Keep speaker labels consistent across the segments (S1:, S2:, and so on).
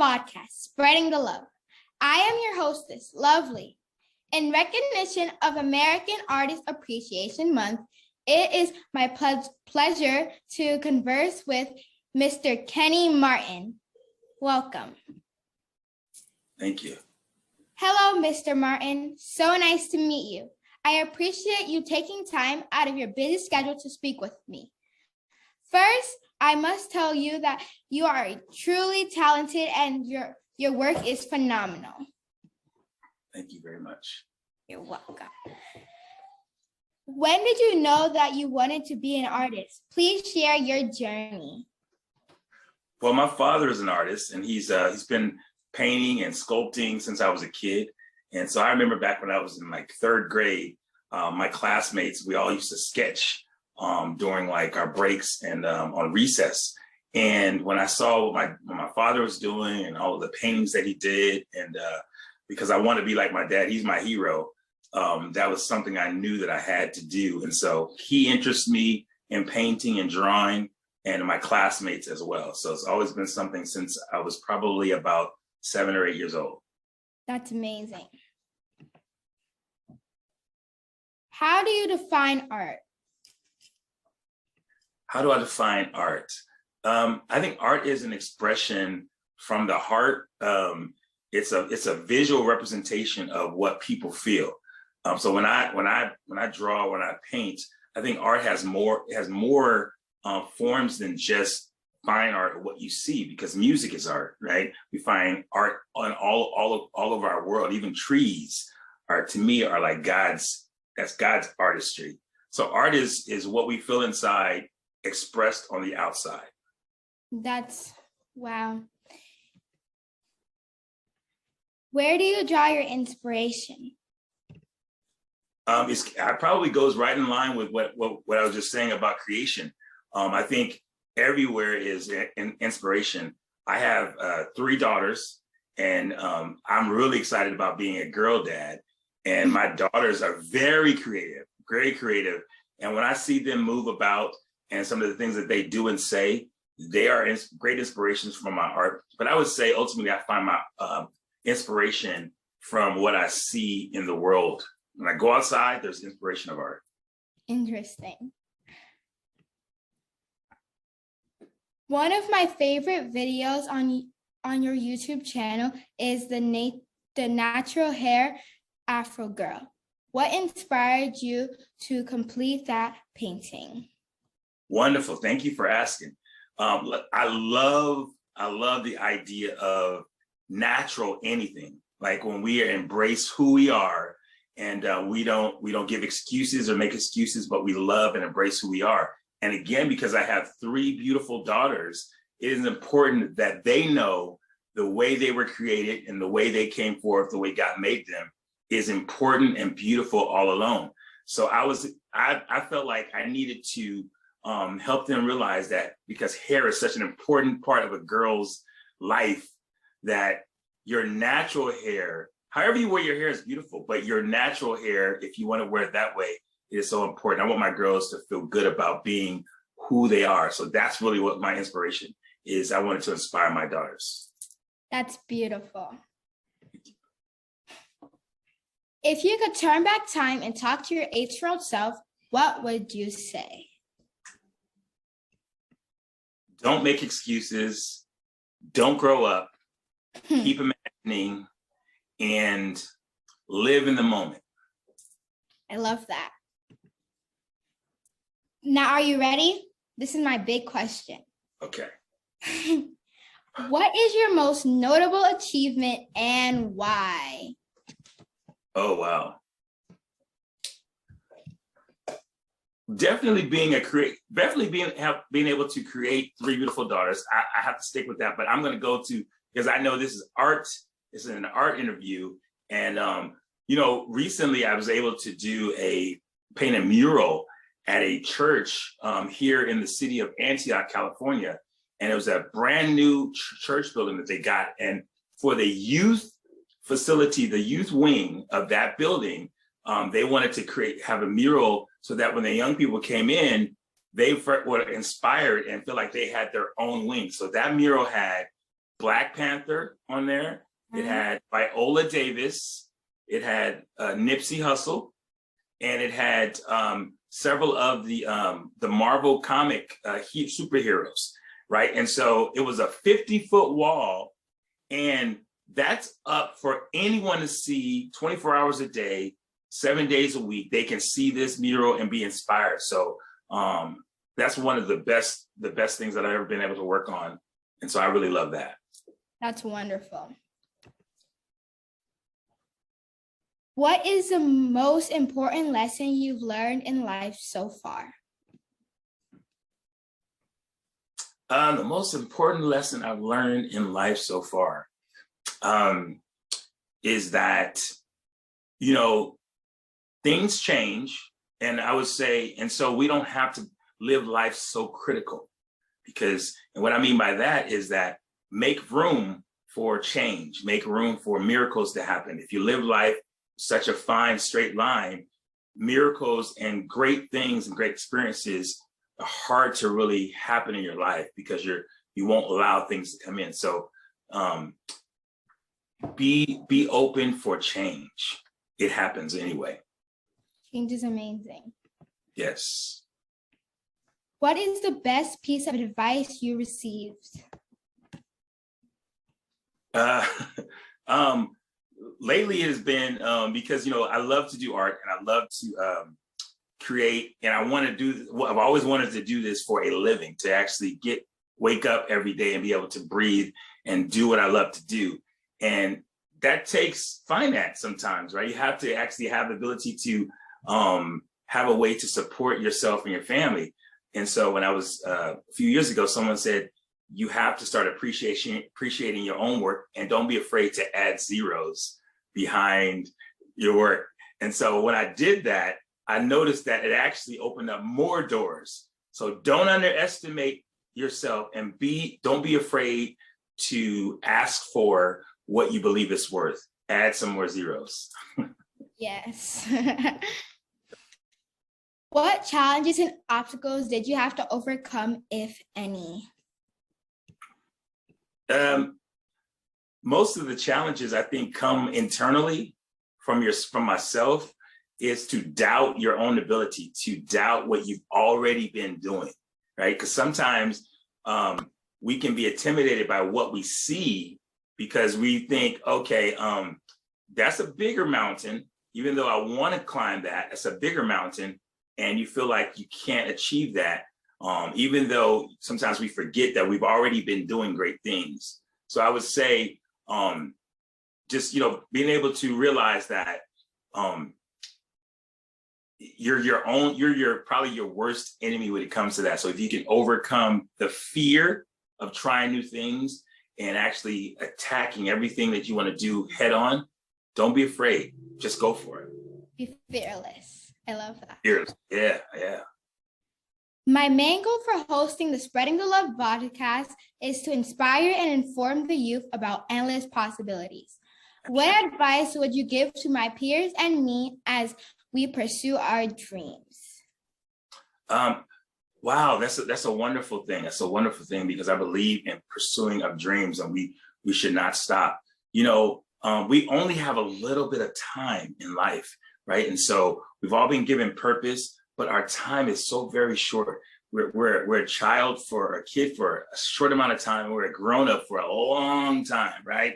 S1: vodcast, Spreading the Love. I am your hostess, Lovely. In recognition of American Artist Appreciation Month, it is my pleasure to converse with Mr. Kenny Martin. Welcome.
S2: Thank you.
S1: Hello, Mr. Martin. So nice to meet you. I appreciate you taking time out of your busy schedule to speak with me. First, I must tell you that you are truly talented and your work is phenomenal.
S2: Thank you very much.
S1: You're welcome. When did you know that you wanted to be an artist? Please share your journey.
S2: Well, my father is an artist, and he's been painting and sculpting since I was a kid. And so I remember back when I was in like third grade, my classmates, we all used to sketch during like our breaks and on recess. And when I saw what my father was doing and all of the paintings that he did, and because I want to be like my dad, he's my hero. That was something I knew that I had to do. And so he interests me in painting and drawing, and my classmates as well. So it's always been something since I was probably about 7 or 8 years old.
S1: That's amazing. How do you define art?
S2: How do I define art? I think art is an expression from the heart. It's a visual representation of what people feel. So when I draw, when I paint, I think art has more forms than just fine art, what you see, because music is art, right? We find art on all of our world. Even trees to me are like God's artistry. So art is what we feel inside expressed on the outside.
S1: That's wow. Where do you draw your inspiration?
S2: It probably goes right in line with what I was just saying about creation. I think everywhere is an inspiration. I have 3 daughters, and I'm really excited about being a girl dad. And my daughters are very creative. And when I see them move about and some of the things that they do and say, they are great inspirations from my art. But I would say ultimately I find my inspiration from what I see in the world. When I go outside, there's inspiration of art. Interesting.
S1: One of my favorite videos on your YouTube channel is the natural hair Afro girl. What inspired you to complete that painting?
S2: Wonderful. Thank you for asking. I love the idea of natural anything. Like when we embrace who we are, and we don't give excuses or make excuses, but we love and embrace who we are. And again, because I have 3 beautiful daughters, it is important that they know the way they were created and the way they came forth, the way God made them, is important and beautiful all alone. So I felt like I needed to help them realize that, because hair is such an important part of a girl's life, that your natural hair, however you wear your hair, is beautiful, but your natural hair, if you want to wear it that way, is so important. I want my girls to feel good about being who they are. So that's really what my inspiration is. I wanted to inspire my daughters.
S1: That's beautiful. If you could turn back time and talk to your 8-year-old self, what would you say?
S2: Don't make excuses. Don't grow up. Keep imagining and live in the moment.
S1: I love that. Now, are you ready? This is my big question.
S2: Okay.
S1: What is your most notable achievement and why?
S2: Oh, wow. Definitely being able to create 3 beautiful daughters. I have to stick with that, but I'm going to go to, because I know this is art. This is an art interview. And, recently I was able to paint a mural at a church here in the city of Antioch, California. And it was a brand new church building that they got. And for the youth facility, the youth wing of that building, they wanted to have a mural so that when the young people came in, they were inspired and feel like they had their own wing. So that mural had Black Panther on there. It had Viola Davis. It had Nipsey Hussle, and it had several of the Marvel comic superheroes, right? And so it was a 50-foot wall, and that's up for anyone to see 24 hours a day, 7 days a week. They can see this mural and be inspired. So that's one of the best things that I've ever been able to work on. And so I really love that.
S1: That's wonderful. What is the most important lesson you've learned in life so far?
S2: The most important lesson I've learned in life so far is that, things change. And I would say, and so we don't have to live life so critical, and what I mean by that is that make room for change, make room for miracles to happen. If you live life such a fine straight line, miracles and great things and great experiences are hard to really happen in your life because you won't allow things to come in. So be open for change. It happens anyway.
S1: Change is amazing.
S2: Yes.
S1: What is the best piece of advice you received?
S2: Lately it has been because I love to do art and I love to create, and I've always wanted to do this for a living, to actually wake up every day and be able to breathe and do what I love to do. And that takes finance sometimes, right? You have to actually have the ability to have a way to support yourself and your family. And so when I was a few years ago, someone said, you have to start appreciating your own work, and don't be afraid to add zeros behind your work. And so when I did that, I noticed that it actually opened up more doors. So don't underestimate yourself, and don't be afraid to ask for what you believe it's worth. Add some more zeros.
S1: Yes. What challenges and obstacles did you have to overcome, if any?
S2: Most of the challenges I think come internally from myself, is to doubt your own ability, to doubt what you've already been doing, right? Because sometimes we can be intimidated by what we see, because we think, okay, that's a bigger mountain. Even though I want to climb that, it's a bigger mountain, and you feel like you can't achieve that. Even though sometimes we forget that we've already been doing great things. So I would say, just, being able to realize that you're probably your worst enemy when it comes to that. So if you can overcome the fear of trying new things and actually attacking everything that you want to do head on, don't be afraid. Just go for it.
S1: Be fearless. I love that.
S2: Fearless. Yeah.
S1: My main goal for hosting the Spreading the Love vodcast is to inspire and inform the youth about endless possibilities. What advice would you give to my peers and me as we pursue our dreams?
S2: Wow, that's a wonderful thing. That's a wonderful thing, because I believe in pursuing of dreams, and we should not stop. We only have a little bit of time in life, right? And so we've all been given purpose, but our time is so very short. We're a child for a kid for a short amount of time. We're a grown up for a long time, right?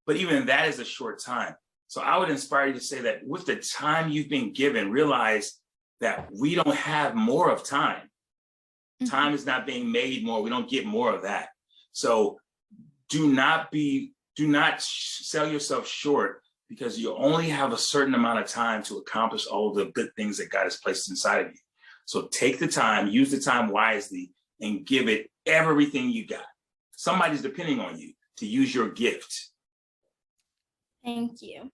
S2: But even that is a short time. So I would inspire you to say that with the time you've been given, realize that we don't have more of time. Mm-hmm. Time is not being made more. We don't get more of that. So do not sell yourself short, because you only have a certain amount of time to accomplish all the good things that God has placed inside of you. So take the time, use the time wisely, and give it everything you got. Somebody's depending on you to use your gift.
S1: Thank you.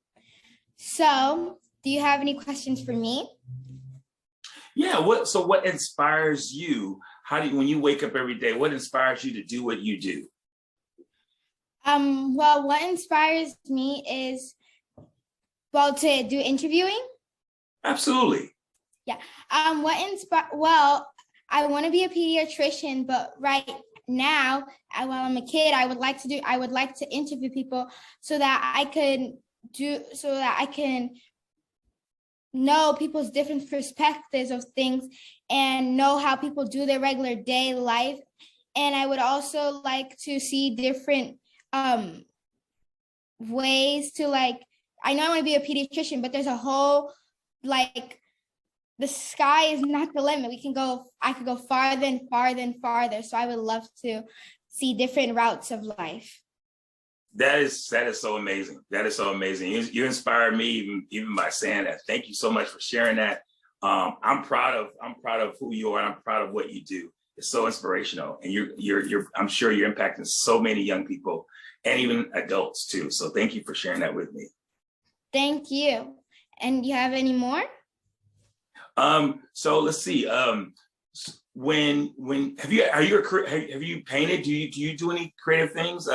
S1: So, do you have any questions for me?
S2: Yeah, what inspires you? When you wake up every day, what inspires you to do what you do?
S1: Well, what inspires me is, to do interviewing.
S2: Absolutely.
S1: Yeah. I want to be a pediatrician, but right now, while I'm a kid, I would like to interview people so that I can know people's different perspectives of things and know how people do their regular day life. And I would also like to see different ways to, like, I know I want to be a pediatrician, but there's a whole, like, the sky is not the limit. I could go farther and farther and farther. So I would love to see different routes of life.
S2: That is so amazing. That is so amazing. You inspired me even by saying that. Thank you so much for sharing that. I'm proud of who you are. And I'm proud of what you do. It's so inspirational, and I'm sure you're impacting so many young people and even adults too. So thank you for sharing that with me.
S1: Thank you. And you have any more?
S2: So let's see. When have you painted? Do you do any creative things?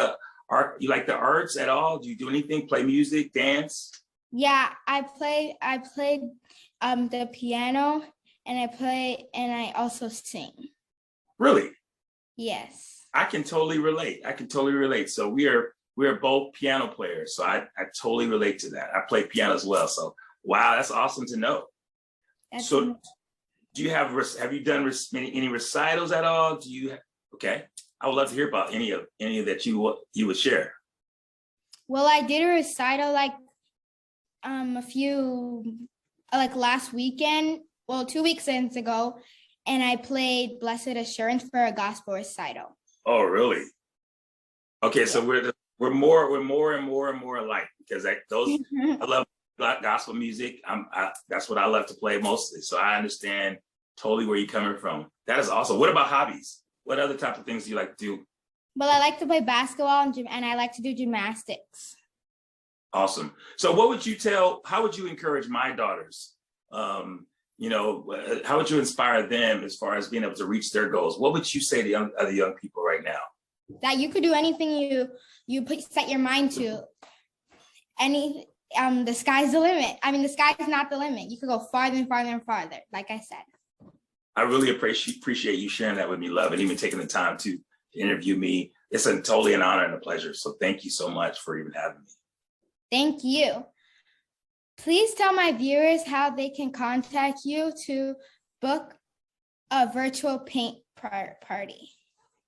S2: Art? You like the arts at all? Do you do anything? Play music, dance?
S1: Yeah, I played the piano, and I also sing.
S2: Really?
S1: Yes.
S2: I can totally relate. So we are both piano players. So I totally relate to that. I play piano as well. So wow, that's awesome to know. So do you have you done any recitals at all? Okay. I would love to hear about any of that you would share.
S1: Well, I did a recital last weekend, 2 weekends ago, and I played Blessed Assurance for a gospel recital.
S2: Oh, really? Okay, yeah. So we're more and more alike, because I love gospel music. That's what I love to play mostly. So I understand totally where you're coming from. That is awesome. What about hobbies? What other type of things do you like to do?
S1: Well, I like to play basketball and I like to do gymnastics.
S2: Awesome. So how would you encourage my daughters? How would you inspire them as far as being able to reach their goals? What would you say to other young people right now?
S1: That you could do anything you set your mind to. The sky's the limit. I mean, the sky is not the limit. You could go farther and farther and farther, like I said.
S2: I really appreciate you sharing that with me, love, and even taking the time to interview me. It's totally an honor and a pleasure. So thank you so much for even having me.
S1: Thank you. Please tell my viewers how they can contact you to book a virtual paint party.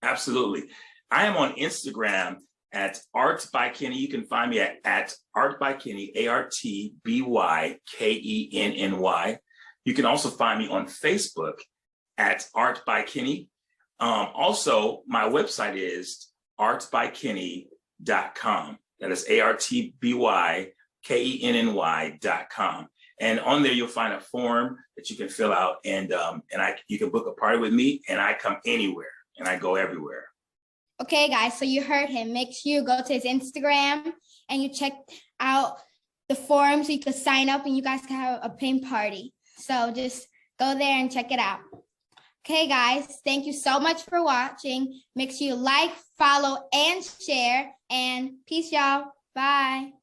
S2: Absolutely. I am on Instagram at Art by Kenny. You can find me at Art by Kenny, ArtByKenny. You can also find me on Facebook at Art by Kenny. Also, my website is artbykenny.com. That is ArtByKenny.com. And on there, you'll find a form that you can fill out, and you can book a party with me, and I come anywhere and I go everywhere.
S1: Okay, guys, so you heard him. Make sure you go to his Instagram and you check out the forum so you can sign up and you guys can have a paint party. So just go there and check it out. Okay, guys, thank you so much for watching. Make sure you like, follow, and share. And peace, y'all. Bye.